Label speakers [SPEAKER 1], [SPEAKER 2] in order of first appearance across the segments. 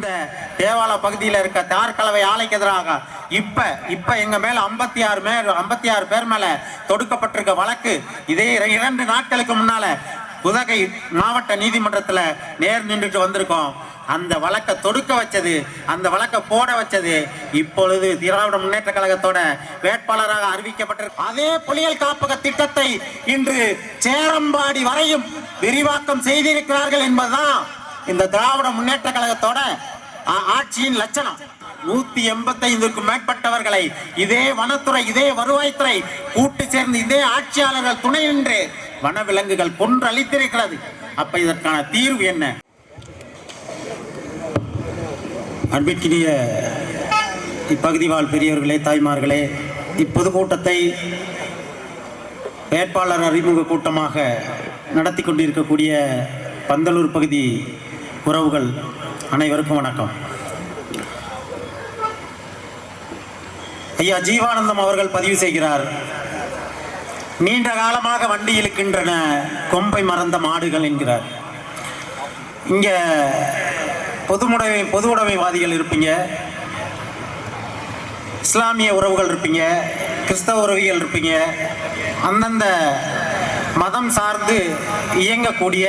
[SPEAKER 1] இந்த தேவாலய பகுதியில் இருக்க தார் கலவை ஆலைக்கு எதிராக இப்ப எங்க மேல 56 பேர் மேல தொடுக்கப்பட்டிருக்க வழக்கு இதே 2 நாட்களுக்கு முன்னால உதகை மாவட்ட நீதிமன்றத்தில் நேர் நின்றுட்டு வந்திருக்கோம். அந்த வழக்கை தொடுக்க வச்சது, அந்த வழக்கை போட வச்சது இப்பொழுது திராவிட முன்னேற்ற கழகத்தோட வேட்பாளராக அறிவிக்கப்பட்டிருக்கு. அதே புலிகள் காப்பக திட்டத்தை இன்று சேரம்பாடி வரையும் விரிவாக்கம் செய்திருக்கிறார்கள் என்பதுதான் இந்த திராவிட முன்னேற்ற கழகத்தோட ஆட்சியின் லட்சணம். 185க்கும் மேற்பட்டவர்களை இதே வனத்துறை, இதே வருவாய்த்துறை கூட்டு சேர்ந்து இதே ஆட்சியாளர்கள் துணை நின்று வனவிலங்குகள் கொன்று அளித்திருக்கிறது. அப்ப இதற்கான தீர்வு என்ன? அன்பிற்கினிய இப்பகுதி வாழ் பெரியவர்களே, தாய்மார்களே, இப்பொதுக்கூட்டத்தை வேட்பாளர் அறிமுக கூட்டமாக நடத்தி கொண்டிருக்கக்கூடிய பந்தலூர் பகுதி உறவுகள் அனைவருக்கும் வணக்கம். ஐயா ஜீவானந்தம் அவர்கள் பதிவு செய்கிறார், நீண்ட காலமாக வண்டி இழுக்கின்றன கொம்பை மறந்த மாடுகள் என்கிறார். இங்க பொது உடைமைவாதிகள் இருப்பீங்க, இஸ்லாமிய உறவுகள் இருப்பீங்க, கிறிஸ்தவ உறவிகள் இருப்பீங்க, அந்தந்த மதம் சார்ந்து இயங்கக்கூடிய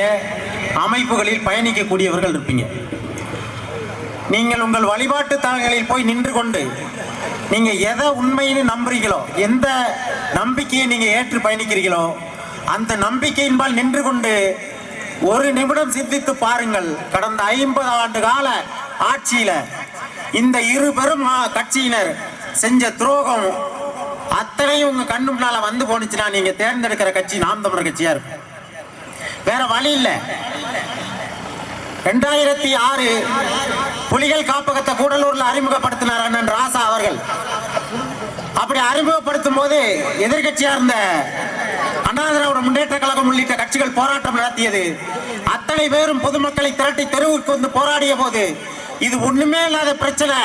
[SPEAKER 1] அமைப்புகளில் பயணிக்கக்கூடியவர்கள் இருப்பீங்க. நீங்கள் உங்கள் வழிபாட்டு தலங்களில் போய் நின்று கொண்டு நீங்க எதை உண்மைன்னு நம்புறீங்களோ, எந்த நம்பிக்கையை நீங்க ஏற்று பயணிக்கிறீங்களோ அந்த நம்பிக்கையின்பால் நின்று கொண்டு ஒரு நிமிடம் சிந்தித்து பாருங்கள். கடந்த 50 ஆண்டு கால ஆட்சியில இந்த இரு பெரும் கட்சியினர் செஞ்ச துரோகம் அத்தனையும் உங்க கண்ணு முன்னால வந்து போனுச்சுன்னா நீங்க தேர்ந்தெடுக்கிற கட்சி நாம் தமிழர் கட்சியா இருக்கும். வேற வழி இல்லை. 2006 புலிகள் காப்பகத்தை கூடலூர்ல அறிமுகப்படுத்தினார் அண்ணன் ராசா அவர்கள். அப்படி அறிமுகப்படுத்தும் போது எதிர்கட்சியா இருந்த அண்ணா திராவிட முன்னேற்ற கழகம் உள்ளிட்ட கட்சிகள் போராட்டம் நடத்தியது. அத்தனை பேரும் பொதுமக்களை திரட்டி தெருவுக்கு வந்து போராடிய போது இது ஒண்ணுமே இல்லாத பிரச்சனை,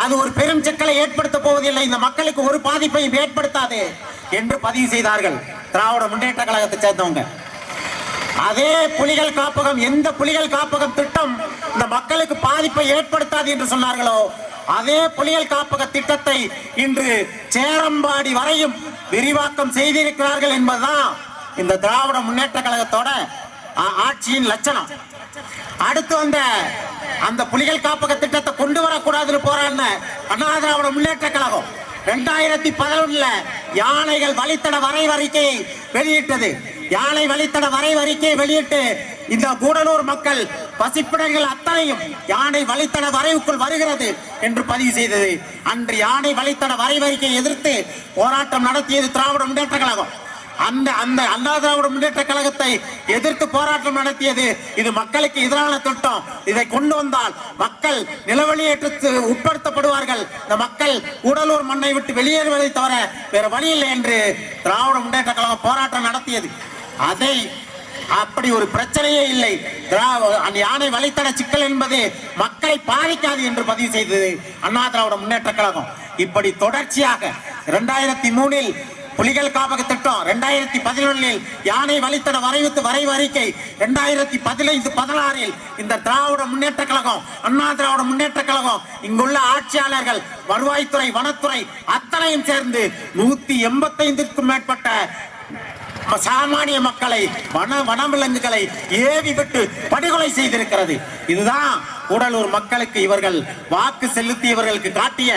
[SPEAKER 1] அது ஒரு பெரும் சிக்கலை ஏற்படுத்த போவதில்லை, இந்த மக்களுக்கு ஒரு பாதிப்பையும் ஏற்படுத்தாது என்று பதிவு செய்தார்கள் திராவிட முன்னேற்ற கழகத்தை சேர்ந்தவங்க. அதே புலிகள் காப்பகம், எந்த புலிகள் காப்பகம் திட்டம் இந்த மக்களுக்கு பாதிப்பை ஏற்படுத்தாது என்று சொன்னார்களோ அதே புலிகள் காப்பக திட்டத்தை இன்று சேரம்பாடி வரையும் விரிவாக்கம் செய்திருக்கிறார்கள் என்பதுதான் இந்த திராவிட முன்னேற்ற கழகத்தோட ஆட்சியின் லட்சணம். அடுத்து வந்த அந்த புலிகள் காப்பக திட்டத்தை கொண்டு வரக்கூடாதுன்னு போராடின அண்ணா திராவிட முன்னேற்ற கழகம் 2011 யானைகள் வழித்தட வரைவறிக்கையை வெளியிட்டது. யானை வழித்தட வரைவறிக்கையை வெளியிட்டு இந்த கூடலூர் மக்கள் பசிப்பிடங்கள் அத்தனையும் யானை வழித்தட வரைவுக்குள் வருகிறது என்று பதிவு செய்தது. அன்று யானை வழித்தட வரைவறிக்கையை எதிர்த்து போராட்டம் நடத்தியது திராவிட முன்னேற்ற கழகம். அந்த அண்ணா திராவிட முன்னேற்ற கழகத்தை எதிர்த்து போராட்டம் நடத்தியது. இது மக்களுக்கு எதிரான திட்டம், இதை கொண்டு வந்தால் மக்கள் நிலவழியேற்றத்துக்கு உட்படுத்தப்படுவார்கள், இந்த மக்கள் கூடலூர் மண்ணை விட்டு வெளியேறுவதை தவிர வேற வழி இல்லை என்று திராவிட முன்னேற்ற கழகம் போராட்டம் நடத்தியது. அதை அப்படி ஒரு பிரச்சனையே இல்லை, யானை வழித்தட சிக்கல் என்பது மக்களை பாதிக்காது என்று பதிவு செய்தது அண்ணா திராவிட முன்னேற்ற கழகம். இப்படி தொடர்ச்சியாக 2003 புலிகள் காப்பக திட்டம், 2011 யானை வழித்தட வரைவு அறிக்கை, 2015-16 இந்த திராவிட முன்னேற்ற கழகம், அண்ணா திராவிட முன்னேற்ற கழகம், இங்குள்ள ஆட்சியாளர்கள், வருவாய்த்துறை, வனத்துறை அத்தனையும் சேர்ந்து 185க்கும் மேற்பட்ட சாமானிய மக்களை, வனவிலங்குகளை ஏவி விட்டு படுகொலை செய்திருக்கிறது. இதுதான் கூடலூர் மக்களுக்கு இவர்கள் வாக்கு செலுத்தியவர்களுக்கு காட்டிய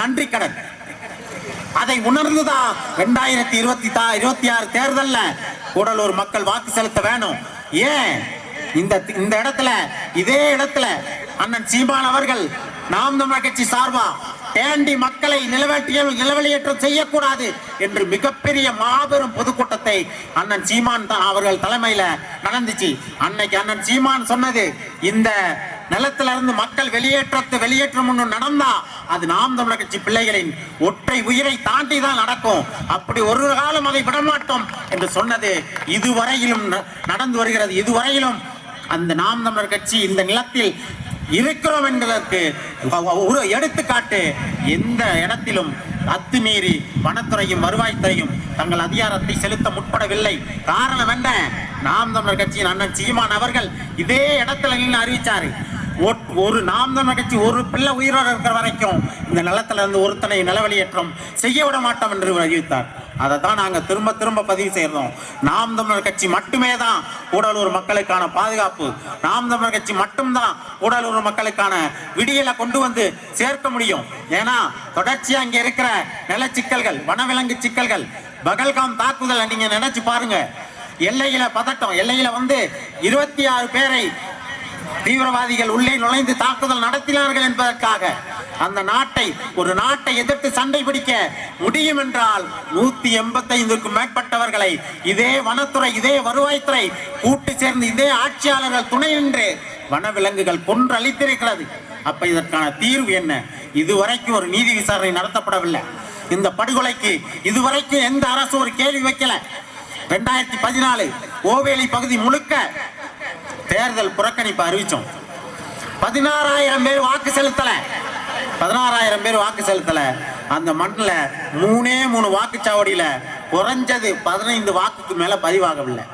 [SPEAKER 1] நன்றி கடன். அதை உணர்ந்துதான் 2026 தேர்தல்ல கூடலூர் மக்கள் வாக்கு செலுத்த வேணும். ஏன் இந்த இடத்துல, இதே இடத்துல அண்ணன் சீமான் அவர்கள் நாம் தமிழர் கட்சி சார்பா தேண்டி மக்களை நிலவழியேற்றம் செய்யக்கூடாது என்று மிகப்பெரிய மாபெரும் பொதுக்கூட்டத்தை அண்ணன் சீமான் அவர்கள் தலைமையில நடந்துச்சு. அன்னைக்கு அண்ணன் சீமான் சொன்னது, இந்த நிலத்தில இருந்து மக்கள் வெளியேற்றம் ஒன்று நடந்தா அது நாம் தமிழர் கட்சி பிள்ளைகளின் ஒற்றை உயிரை தாண்டி தான் நடக்கும், அப்படி ஒரு காலம் அதை விடமாட்டோம் என்று சொன்னது இதுவரையிலும் நடந்து வருகிறது. இதுவரையிலும் அந்த நாம் தமிழர் கட்சி இந்த நிலத்தில் இருக்கிறோம் என்பதற்கு ஒரு எடுத்துக்காட்டு எந்த இடத்திலும் அத்துமீறி வனத்துறையும் வருவாய்த்துறையும் தங்கள் அதிகாரத்தை செலுத்த முற்படவில்லை. காரணம் என்ன? நாம் தமிழர் கட்சியின் அண்ணன் சீமான் அவர்கள் இதே இடத்துல நின்று அறிவிச்சாரு, ஒரு நாம் தமிழர் கட்சி ஒரு பிள்ளை உயிரோடு இருக்கிற வரைக்கும் இந்த நிலத்துல இருந்து ஒருத்தனை நிலவெளியேற்றம் செய்ய விட மாட்டோம் என்று அறிவித்தார். அதை தான் நாங்கள் திரும்ப திரும்ப பதிவு செய்யறோம். நாம் தமிழர் கட்சி மட்டுமே தான் கூடலூர் மக்களுக்கான பாதுகாப்பு. நாம் தமிழர் கட்சி மட்டும்தான் கூடலூர் மக்களுக்கான விடியலை கொண்டு வந்து சேர்க்க முடியும். ஏன்னா தொடர்ச்சியா அங்க இருக்கிற நிலச்சிக்கல்கள், வனவிலங்கு சிக்கல்கள், பகல்காம் தாக்குதல் நீங்க நினைச்சு பாருங்க. எல்லையில பதட்டம், எல்லையில 26 பேரை தீவிரவாதிகள் உள்ளே நுழைந்து தாக்குதல் நடத்தினார்கள் என்பதற்காக அந்த ஒரு நாட்டை எதிர்த்து சண்டை பிடிக்க முடியும் என்றால் 185க்கும் மேற்பட்டவர்களை இதே வனத்துறை, இதே வருவாய்த்துறை கூட்டு சேர்ந்து இதே ஆட்சியாளர்கள் துணை நின்று வனவிலங்குகள் கொன்று அளித்திருக்கிறது. அப்ப இதற்கான தீர்வு என்ன? இதுவரைக்கும் ஒரு நீதி விசாரணை நடத்தப்படவில்லை. இந்த படுகொலைக்கு இதுவரைக்கும் எந்த அரசு ஒரு கேள்வி வைக்கல. 2014 ஓவேலி பகுதி முழுக்க தேர்தல் புறக்கணிப்பு அறிவிச்சோம். 16,000 பேர் வாக்கு செலுத்தல. 16,000 பேர் வாக்கு செலுத்தல. அந்த மண்ணில் 3 வாக்குச்சாவடியில குறைஞ்சது 15 வாக்குக்கு மேல பதிவாகவில்லை.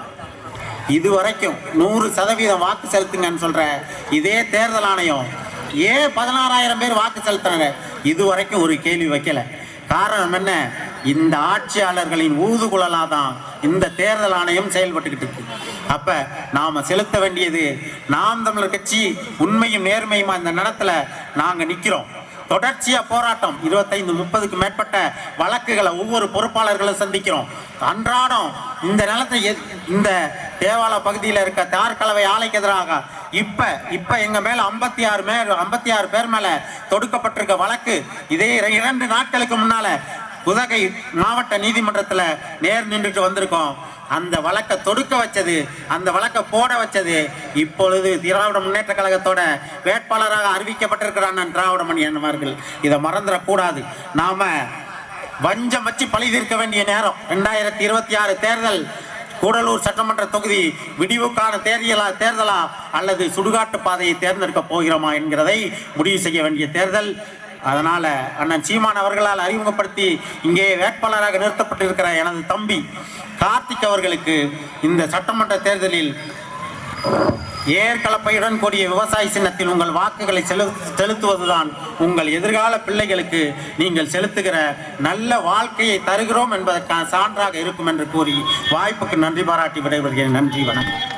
[SPEAKER 1] இதுவரைக்கும் 100% வாக்கு செலுத்துங்கன்னு சொல்ற இதே தேர்தல் ஆணையம் ஏன் 16,000 பேர் வாக்கு செலுத்தினாங்க இதுவரைக்கும் ஒரு கேள்வி வைக்கல. காரணம் என்ன? இந்த ஆட்சியாளர்களின் ஊதுகுழலாதான் இந்த தேர்தல் ஆணையம் செயல்பட்டுக்கிட்டு இருக்கு. அப்ப நாம செலுத்த வேண்டியது, நாம் தமிழர் கட்சி உண்மையும் நேர்மையுமா இந்த நடத்துல நாங்க நிக்கிறோம். தொடர்ச்சியா போராட்டம், 25-30க்கு மேற்பட்ட வழக்குகளை ஒவ்வொரு பொறுப்பாளர்களும் சந்திக்கிறோம். அன்றாடம் இந்த நிலத்தை, இந்த தேவாலய பகுதியில் இருக்க தார் கலவை ஆலைக்கு எதிராக இப்ப எங்க மேல 56 பேர் மேல தொடுக்கப்பட்டிருக்க வழக்கு இதே 2 நாட்களுக்கு முன்னால உதகை மாவட்ட நீதிமன்றத்தில் நேர் நின்றுட்டு வந்திருக்கோம். அந்த வழக்கை தொடுக்க வச்சது, அந்த வழக்கை போட வச்சது இப்பொழுது திராவிட முன்னேற்ற கழகத்தோட வேட்பாளராக அறிவிக்கப்பட்டிருக்கிற அண்ணன் திராவிடமணி அவர்கள். இதை மறந்துடக்கூடாது. நாம வஞ்சம் வச்சு பழி தீர்க்க வேண்டிய நேரம். 2026 தேர்தல் கூடலூர் சட்டமன்ற தொகுதி விடிவுக்கான தேர்தலா அல்லது சுடுகாட்டு பாதையை தேர்ந்தெடுக்க போகிறோமா என்கிறதை முடிவு செய்ய வேண்டிய தேர்தல். அதனால அண்ணன் சீமான் அவர்களால் அறிமுகப்படுத்தி இங்கே வேட்பாளராக நிறுத்தப்பட்டிருக்கிற எனது தம்பி கார்த்திக் அவர்களுக்கு இந்த சட்டமன்ற தேர்தலில் ஏற்கலப்பையுடன் கூடிய விவசாய சின்னத்தில் உங்கள் வாக்குகளை செலுத்துவதுதான் உங்கள் எதிர்கால பிள்ளைகளுக்கு நீங்கள் செலுத்துகிற நல்ல வாழ்க்கையை தருகிறோம் என்பதற்கான சான்றாக இருக்கும் என்று கூறி வாய்ப்புக்கு நன்றி பாராட்டி விடைபெறுகிறேன். நன்றி, வணக்கம்.